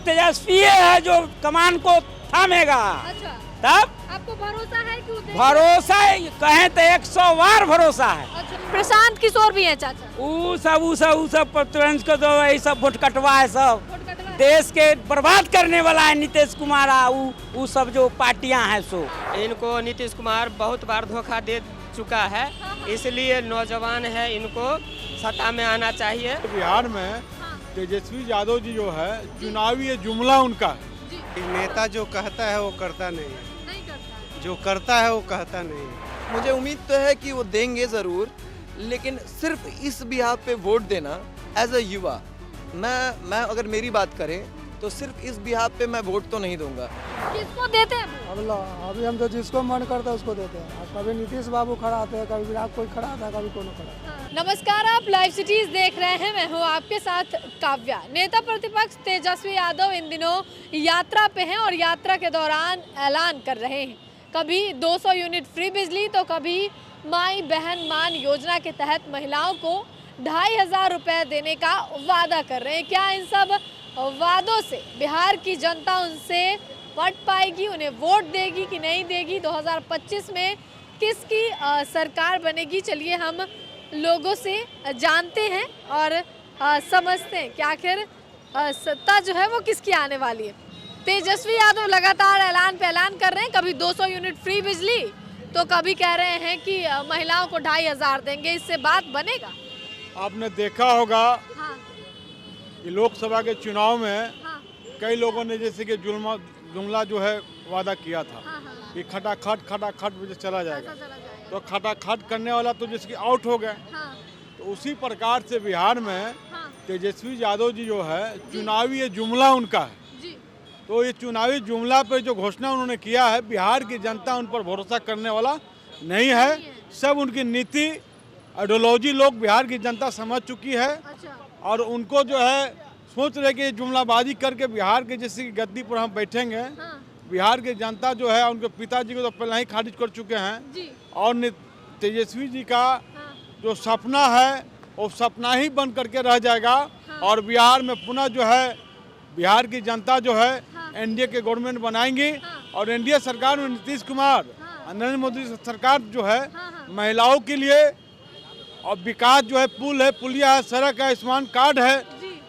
तेजस्वी है जो कमान को थामेगा। अच्छा, तब आपको भरोसा है कि भरोसा कहें तो 100 बार भरोसा है। अच्छा, प्रशांत किशोर भी है चाचा। ऊ सब प्रतिबंध को दो, यही सब वोट कटवा है, सब वोट कटवा है। देश के बर्बाद करने वाला है नीतीश कुमार। ऊ सब जो पार्टियां हैं सो इनको नीतीश कुमार बहुत बार धोखा दे चुका है, इसलिए नौजवान है, इनको सत्ता में आना चाहिए। बिहार में तेजस्वी यादव जी जो है चुनावी ये जुमला उनका है। नेता जो कहता है वो करता नहीं है, नहीं करता। जो करता है वो कहता नहीं है। मुझे उम्मीद तो है कि वो देंगे ज़रूर, लेकिन सिर्फ इस बिहार पे वोट देना एज अ युवा, मैं अगर मेरी बात करें तो सिर्फ इस बिहार पे मैं वोट तो नहीं दूंगा। किसको देते हैं? अभी हम तो जिसको मन करता है उसको देते हैं। कभी नीतीश बाबू खड़ा आते हैं, कभी विराट कोई खड़ा आता है, कभी कोनो खड़ा। नमस्कार, आप लाइव सिटीज देख रहे हैं। मैं हूं आपके साथ काव्या। नेता प्रतिपक्ष तेजस्वी यादव इन दिनों यात्रा पे हैं और यात्रा के दौरान ऐलान कर रहे हैं, कभी 200 यूनिट फ्री बिजली तो कभी माई बहन मान योजना के तहत महिलाओं को 2500 रुपए देने का वादा कर रहे हैं। क्या इन सब वादों से बिहार की जनता उनसे पट पाएगी, उन्हें वोट देगी कि नहीं देगी? 2025 में किसकी सरकार बनेगी? चलिए हम लोगों से जानते हैं और समझते हैं कि आखिर सत्ता जो है वो किसकी आने वाली है। तेजस्वी यादव लगातार ऐलान पे ऐलान कर रहे हैं, कभी 200 यूनिट फ्री बिजली तो कभी कह रहे हैं कि महिलाओं को 2500 देंगे। इससे बात बनेगा? आपने देखा होगा हाँ, कि लोकसभा के चुनाव में हाँ, कई लोगों ने जैसे कि जुमला जो है वादा किया था हाँ, हाँ, कि खटाखट मुझे चला जाएगा, चला जाएगा। तो खटाखट करने वाला तो जिसकी आउट हो गए। हाँ, तो उसी प्रकार से बिहार में हाँ, तेजस्वी यादव जी जो है चुनावी ये जुमला उनका है। जी, तो ये चुनावी जुमला पे जो घोषणा उन्होंने किया है, बिहार की जनता उन पर भरोसा करने वाला नहीं है। सब उनकी नीति आइडियोलॉजी लोग बिहार की जनता समझ चुकी है अच्छा, और उनको जो है सोच रहे कि जुमलाबाजी करके बिहार के जैसी गद्दी पर हम बैठेंगे। हाँ, बिहार की जनता जो है उनके पिताजी को तो पहले ही खारिज कर चुके हैं जी, और तेजस्वी जी का हाँ, जो सपना है वो सपना ही बन करके रह जाएगा। और बिहार में पुनः जो है बिहार की जनता जो है एनडीए के गवर्नमेंट बनाएंगी और एनडीए सरकार में नीतीश कुमार नरेंद्र मोदी सरकार जो है महिलाओं के लिए और विकास जो है पुल है, पुलिया है, सड़क है, आयुष्मान कार्ड है,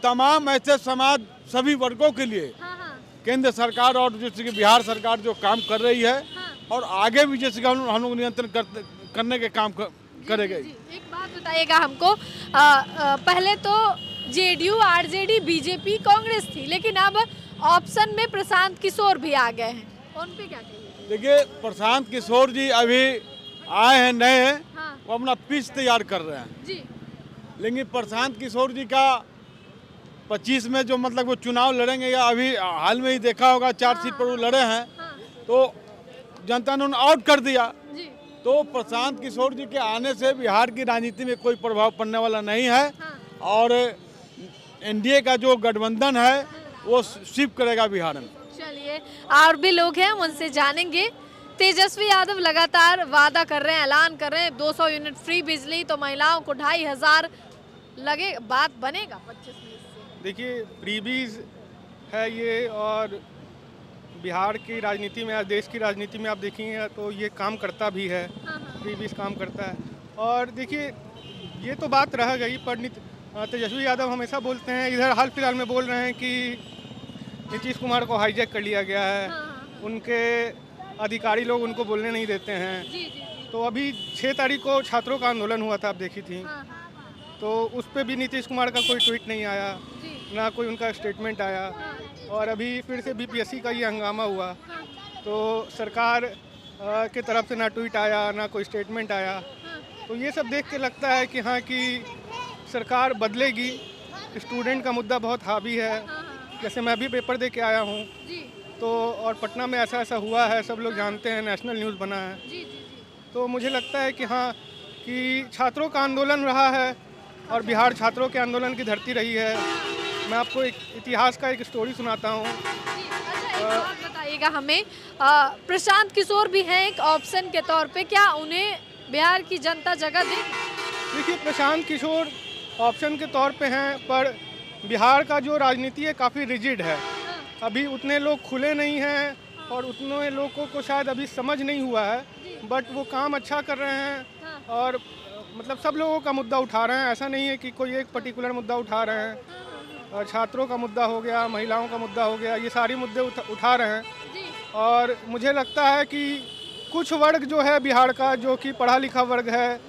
तमाम ऐसे समाज सभी वर्गों के लिए हाँ, हाँ, केंद्र सरकार और जैसे कि बिहार सरकार जो काम कर रही है और आगे भी जैसे कि हम लोग नियंत्रण करने के काम करेंगे। एक बात बताइएगा हमको, पहले तो जेडीयू, आरजेडी, बीजेपी, कांग्रेस थी, लेकिन अब ऑप्शन में प्रशांत किशोर भी आ गए हैं, उन पे क्या कहिए? देखिए, प्रशांत किशोर जी अभी आए हैं नए, हाँ, वो अपना पिच तैयार कर रहे हैं। जी, लेकिन प्रशांत किशोर जी का 25 में जो मतलब वो चुनाव लड़ेंगे या अभी हाल में ही देखा होगा 4 सीट पर वो लड़े हैं, हाँ, तो जनता ने उन्हें आउट कर दिया। जी, तो प्रशांत किशोर जी के आने से बिहार की राजनीति में कोई प्रभाव पड़ने वाला नहीं है हाँ, और एनडीए का जो गठबंधन है वो शिफ्ट करेगा बिहार में। चलिए, और भी लोग हैं, हम उनसे जानेंगे। तेजस्वी यादव लगातार वादा कर रहे हैं, ऐलान कर रहे हैं 200 यूनिट फ्री बिजली तो महिलाओं को 2500 लगे, बात बनेगा 25 में इससे? देखिए, फ्रीबीज है ये, और बिहार की राजनीति में, देश की राजनीति में आप देखेंगे तो ये काम करता भी है। हाँ, हाँ, फ्रीबीज काम करता है। और देखिए, ये तो बात रह गई, पर तेजस्वी यादव हमेशा बोलते हैं, इधर हाल फिलहाल में बोल रहे हैं कि नीतीश कुमार को हाईजैक कर लिया गया है, उनके अधिकारी लोग उनको बोलने नहीं देते हैं। जी, जी, जी, तो अभी 6 तारीख को छात्रों का आंदोलन हुआ था, आप देखी थी, हाँ, हाँ, तो उस पर भी नीतीश कुमार का कोई ट्वीट नहीं आया, जी, ना कोई उनका स्टेटमेंट आया। हाँ, और अभी फिर से बीपीएससी का ये हंगामा हुआ, हाँ, तो सरकार के तरफ से ना ट्वीट आया, ना कोई स्टेटमेंट आया। तो ये सब देख के लगता है कि हाँ, कि सरकार बदलेगी। स्टूडेंट का मुद्दा बहुत हावी है, जैसे मैं भी पेपर दे के आया हूँ, जी, तो और पटना में ऐसा ऐसा हुआ है, सब लोग जानते हैं, नेशनल न्यूज़ बना है। जी, जी, जी, तो मुझे लगता है कि हाँ, कि छात्रों का आंदोलन रहा है और बिहार छात्रों के आंदोलन की धरती रही है। मैं आपको एक इतिहास का एक स्टोरी सुनाता हूँ। जी। अच्छा, एक बात बताइएगा हमें, प्रशांत किशोर भी हैं एक ऑप्शन के तौर पे, क्या उन्हें बिहार की जनता जगह देगी? देखिए, प्रशांत किशोर ऑप्शन के तौर पे हैं, पर बिहार का जो राजनीति है काफ़ी रिजिड है। अभी उतने लोग खुले नहीं हैं और उतने लोगों को शायद अभी समझ नहीं हुआ है, बट वो काम अच्छा कर रहे हैं और मतलब सब लोगों का मुद्दा उठा रहे हैं। ऐसा नहीं है कि कोई एक पर्टिकुलर मुद्दा उठा रहे हैं। और छात्रों का मुद्दा हो गया, महिलाओं का मुद्दा हो गया, ये सारी मुद्दे उठा रहे हैं। और मुझे लगता है कि कुछ वर्ग जो है बिहार का, जो कि पढ़ा लिखा वर्ग है,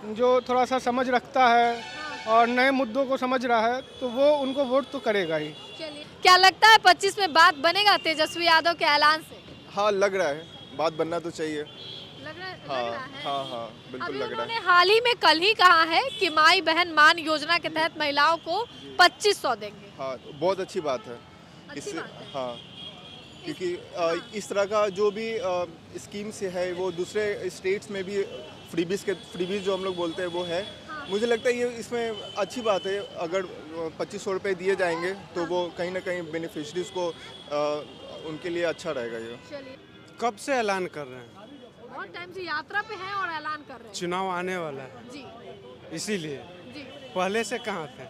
जो थोड़ा सा समझ रखता है और नए मुद्दों को समझ रहा है, तो वो उनको वोट तो करेगा ही। क्या लगता है 25 में बात बनेगा तेजस्वी यादव के ऐलान से? हाँ, लग रहा है, बात बनना तो चाहिए। लग रहा है? हाँ, बिल्कुल अभी लग रहा उन्होंने है। हाल ही में कल ही कहा है कि माई बहन मान योजना के तहत महिलाओं को 2500 देंगे। हाँ, बहुत अच्छी बात है। अच्छी बात है। हाँ, क्योंकि इस तरह का जो भी स्कीम से है वो दूसरे स्टेट्स में भी फ्रीबीज जो हम लोग बोलते हैं वो है। मुझे लगता है ये इसमें अच्छी बात है। अगर 2500 रुपये दिए जाएंगे तो वो कहीं ना कहीं बेनिफिशरीज को उनके लिए अच्छा रहेगा। ये कब से ऐलान कर रहे हैं? बहुत टाइम से यात्रा पे हैं और ऐलान कर रहे हैं। चुनाव आने वाला है जी इसीलिए। जी। पहले से कहाँ थे?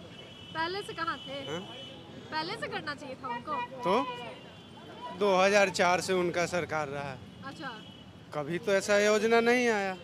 पहले से कहाँ थे? हाँ? पहले से करना चाहिए था उनको। तो 2004 से उनका सरकार रहा है, अच्छा, कभी तो ऐसा योजना नहीं आया।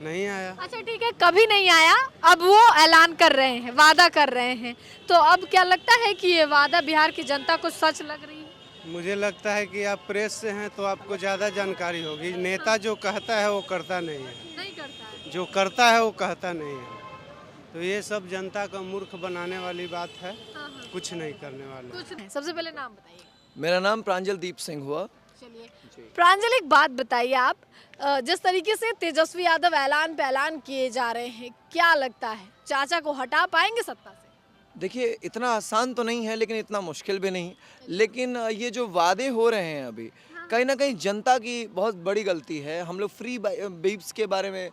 नहीं आया। अच्छा ठीक है, कभी नहीं आया, अब वो ऐलान कर रहे हैं, वादा कर रहे हैं। तो अब क्या लगता है कि ये वादा बिहार की जनता को सच लग रही है? मुझे लगता है कि आप प्रेस से हैं तो आपको ज़्यादा जानकारी होगी। नेता जो कहता है वो करता नहीं है, नहीं करता है। जो करता है वो कहता नहीं है। तो ये सब जनता का मूर्ख बनाने वाली बात है, कुछ नहीं करने वाले। कुछ नहीं। सबसे पहले नाम बताइए। मेरा नाम प्रांजल दीप सिंह हुआ। चलिए प्रांजल, एक बात बताइए, आप जिस तरीके से तेजस्वी यादव ऐलान पे ऐलान किए जा रहे हैं, क्या लगता है चाचा को हटा पाएंगे सत्ता से? देखिए, इतना आसान तो नहीं है लेकिन इतना मुश्किल भी नहीं। लेकिन ये जो वादे हो रहे हैं अभी, कहीं ना कहीं जनता की बहुत बड़ी गलती है। हम लोग फ्री बीप्स के बारे में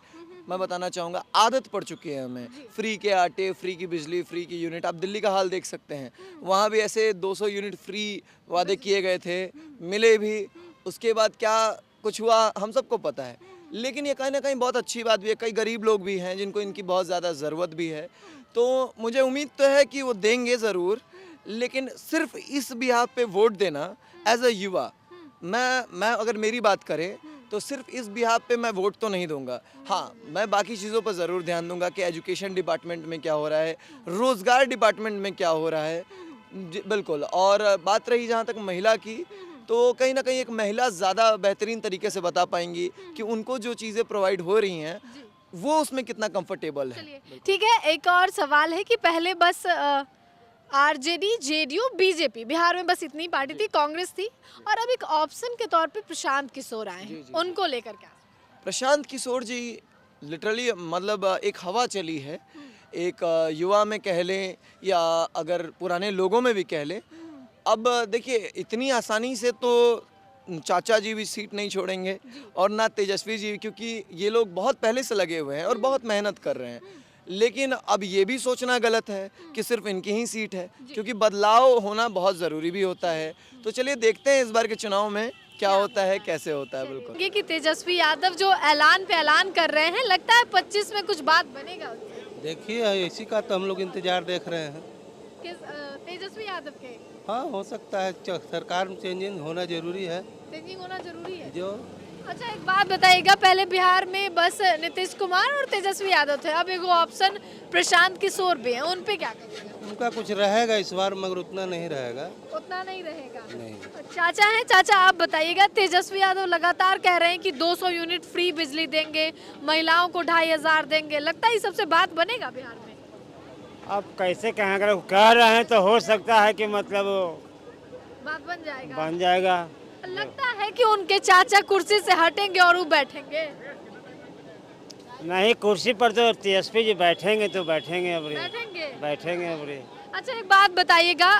मैं बताना चाहूँगा, आदत पड़ चुकी है हमें। फ्री के आटे, फ्री की बिजली, फ्री की यूनिट। आप दिल्ली का हाल देख सकते हैं, वहाँ भी ऐसे 200 यूनिट फ्री वादे किए गए थे, मिले भी। उसके बाद क्या कुछ हुआ हम सबको पता है। लेकिन ये कहीं ना कहीं बहुत अच्छी बात भी है। कई गरीब लोग भी हैं जिनको इनकी बहुत ज़्यादा ज़रूरत भी है, तो मुझे उम्मीद तो है कि वो देंगे ज़रूर। लेकिन सिर्फ इस बिहाफ पे वोट देना एज अ युवा, मैं अगर मेरी बात करें तो सिर्फ इस बिहाफ पे मैं वोट तो नहीं दूंगा। हाँ, मैं बाकी चीज़ों पर ज़रूर ध्यान दूंगा कि एजुकेशन डिपार्टमेंट में क्या हो रहा है, रोज़गार डिपार्टमेंट में क्या हो रहा है। बिल्कुल। और बात रही जहाँ तक महिला की, तो कहीं ना कहीं एक महिला ज़्यादा बेहतरीन तरीके से बता पाएंगी कि उनको जो चीज़ें प्रोवाइड हो रही हैं वो उसमें कितना कंफर्टेबल है। ठीक है, एक और सवाल है कि पहले बस आरजेडी, जेडीयू, बीजेपी, बिहार में बस इतनी पार्टी थी, कांग्रेस थी, और अब एक ऑप्शन के तौर पे प्रशांत किशोर आए हैं, उनको लेकर क्या? प्रशांत किशोर जी लिटरली मतलब एक हवा चली है, एक युवा में कह लें या अगर पुराने लोगों में भी कह लें। अब देखिए, इतनी आसानी से तो चाचा जी भी सीट नहीं छोड़ेंगे और ना तेजस्वी जी, क्योंकि ये लोग बहुत पहले से लगे हुए हैं और बहुत मेहनत कर रहे हैं। लेकिन अब ये भी सोचना गलत है कि सिर्फ इनकी ही सीट है, क्योंकि बदलाव होना बहुत ज़रूरी भी होता है। तो चलिए देखते हैं इस बार के चुनाव में क्या होता है, कैसे होता है। बिल्कुल, ये कि तेजस्वी यादव जो ऐलान पे ऐलान कर रहे हैं, लगता है 25 में कुछ बात बनेगा? देखिए, इसी का तो हम लोग इंतजार देख रहे हैं। किस तेजस्वी यादव के? हाँ, हो सकता है। सरकार में चेंजिंग होना जरूरी है। चेंजिंग होना जरूरी है जो अच्छा, एक बात बताइएगा, पहले बिहार में बस नीतीश कुमार और तेजस्वी यादव थे, अब एक ऑप्शन प्रशांत किशोर भी है, उन पे क्या करेंगे? उनका कुछ रहेगा इस बार, मगर उतना नहीं रहेगा। उतना नहीं रहेगा? नहीं। चाचा हैं, चाचा आप बताइएगा, तेजस्वी यादव लगातार कह रहे हैं कि 200 यूनिट फ्री बिजली देंगे, महिलाओं को 2500 देंगे, लगता है ये सबसे बात बनेगा बिहार में? अब कैसे कहें, अगर कह रहे हैं तो हो सकता है कि मतलब बात बन जाएगा। बन जाएगा। लगता है कि उनके चाचा कुर्सी से हटेंगे और वो बैठेंगे? नहीं, कुर्सी पर तो तेजस्वी जी बैठेंगे तो बैठेंगे। बैठेंगे। अच्छा, एक बात बताइएगा,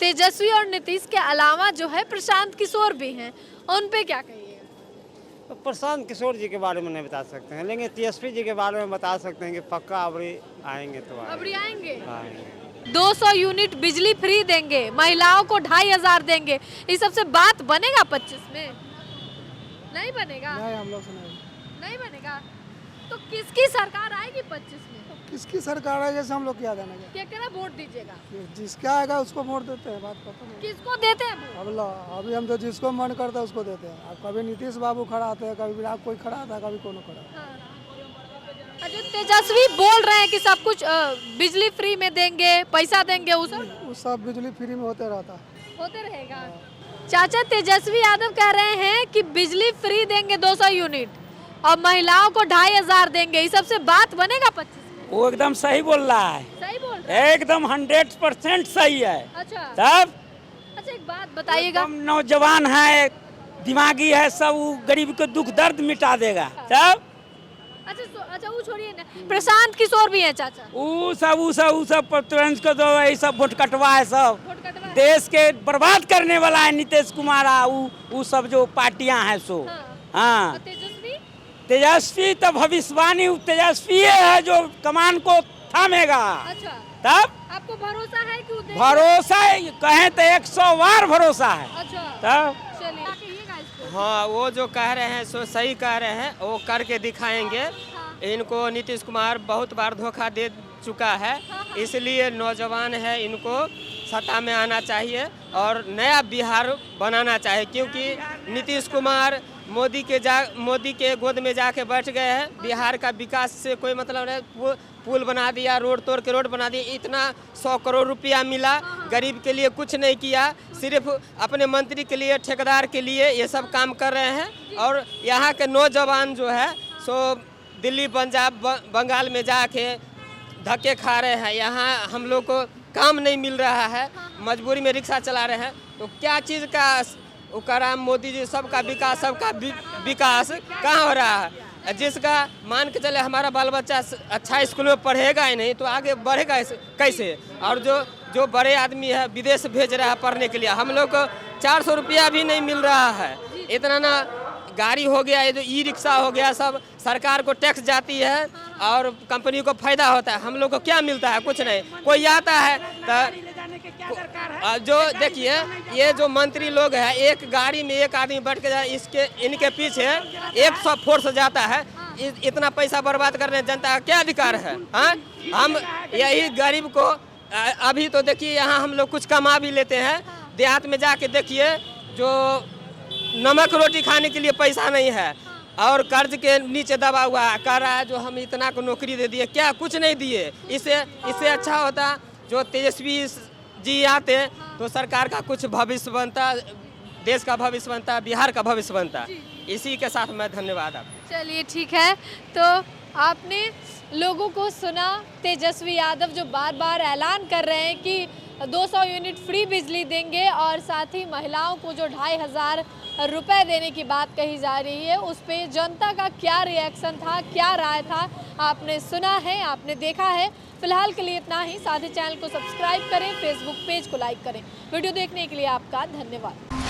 तेजस्वी और नीतीश के अलावा जो है प्रशांत किशोर भी हैं, उन पे क्या कहिए? तो प्रशांत किशोर जी के बारे में नहीं बता सकते हैं, लेकिन तेजस्वी जी के बारे में बता सकते हैं कि पक्का अबरी आएंगे तो अबरी आएंगे। 200 यूनिट बिजली फ्री देंगे, महिलाओं को 2500 देंगे, इस सबसे बात बनेगा 25 में? नहीं बनेगा? नहीं, हम लोग से नहीं। नहीं बनेगा। तो किसकी सरकार आएगी 25 में? किसकी सरकार है जैसे हम लोग क्या देना क्या कहना वोट दीजिएगा? जिसका आएगा उसको वोट देते हैं, बात खत्म है। किसको देते हैं वोट? अभी हम तो जिसको मन करता है उसको देते हैं। अब कभी नीतीश बाबू खड़ा आते हैं, कभी विराट कोई खड़ा आता है, कभी कोनो खड़ा। अच्छा, तेजस्वी बोल रहे हैं कि सब कुछ बिजली फ्री में देंगे, पैसा देंगे, वो सब बिजली फ्री में होते रहता है, होते रहेगा। चाचा, तेजस्वी यादव कह रहे हैं कि बिजली फ्री देंगे 200 यूनिट और महिलाओं को 2500 देंगे, इस सबसे बात बनेगा 25? वो एकदम सही बोल रहा है, सही बोल रहे हैं? एकदम 100% सही है। अच्छा, तब अच्छा एक बात बताइएगा, एकदम नौजवान है, दिमागी है, सब वो गरीब के दुख दर्द मिटा देगा। तब अच्छा वो छोड़िए ना, प्रशांत किशोर भी है चाचा, वो सब तुरंत को दो, यही सब वोट कटवा है, सब वोट कटवा है। देश के बर्बाद करने वाला है नीतीश कुमार। वो सब जो पार्टियां हैं सो। हाँ, और तेजस्वी? तेजस्वी तो भविष्यवाणी, तेजस्वी है जो कमान को थामेगा। अच्छा, तब आपको भरोसा है कि वो देंगे? भरोसा कहें तो 100 बार भरोसा है। अच्छा, तब चलिए कहिएगा इसको। हाँ, वो जो कह रहे हैं सो सही कह रहे हैं, वो करके दिखाएंगे। इनको नीतीश कुमार बहुत बार धोखा दे चुका है, इसलिए नौजवान है, इनको सत्ता में आना चाहिए और नया बिहार बनाना चाहिए। क्योंकि नीतीश कुमार मोदी के गोद में जाके बैठ गए हैं। बिहार का विकास से कोई मतलब नहीं। पुल बना दिया, रोड तोड़ के रोड बना दिया, इतना 100 करोड़ रुपया मिला, गरीब के लिए कुछ नहीं किया, सिर्फ अपने मंत्री के लिए, ठेकेदार के लिए ये सब काम कर रहे हैं। और यहाँ के नौजवान जो है सो दिल्ली, पंजाब, बंगाल में जाके धक्के खा रहे हैं। यहाँ हम लोग को काम नहीं मिल रहा है, मजबूरी में रिक्शा चला रहे हैं। तो क्या चीज़ का करा मोदी जी? सबका विकास कहाँ हो रहा है? जिसका मान के चले हमारा बाल बच्चा अच्छा स्कूल में पढ़ेगा ही नहीं तो आगे बढ़ेगा कैसे? और जो बड़े आदमी है विदेश भेज रहा है पढ़ने के लिए, हम लोग को 400 रुपया भी नहीं मिल रहा है। इतना ना गाड़ी हो गया, ये जो ई रिक्शा हो गया, सब सरकार को टैक्स जाती है और कंपनी को फायदा होता है। हम लोग को क्या मिलता है? कुछ नहीं। कोई आता है तो जो देखिए, ये जो मंत्री लोग हैं, एक गाड़ी में एक आदमी बैठ के जाए, इनके पीछे 100 फोर्स जाता है। इतना पैसा बर्बाद करने जनता का क्या अधिकार है? हाँ, हम यही गरीब को अभी तो देखिए, यहाँ हम लोग कुछ कमा भी लेते हैं, देहात में जाके देखिए, जो नमक रोटी खाने के लिए पैसा नहीं है और कर्ज के नीचे दबा हुआ है, कह रहा है जो हम इतना को नौकरी दे दिए। क्या कुछ नहीं दिए। इससे अच्छा होता जो तेजस्वी जी आते तो सरकार का कुछ भविष्य बनता, देश का भविष्य बनता, बिहार का भविष्य बनता। इसी के साथ मैं धन्यवाद आपको। चलिए ठीक है, तो आपने लोगों को सुना, तेजस्वी यादव जो बार बार ऐलान कर रहे हैं कि 200 यूनिट फ्री बिजली देंगे और साथ ही महिलाओं को जो 2500 रुपए देने की बात कही जा रही है, उस पे जनता का क्या रिएक्शन था, क्या राय था, आपने सुना है, आपने देखा है। फिलहाल के लिए इतना ही। साथ ही चैनल को सब्सक्राइब करें, फेसबुक पेज को लाइक करें। वीडियो देखने के लिए आपका धन्यवाद।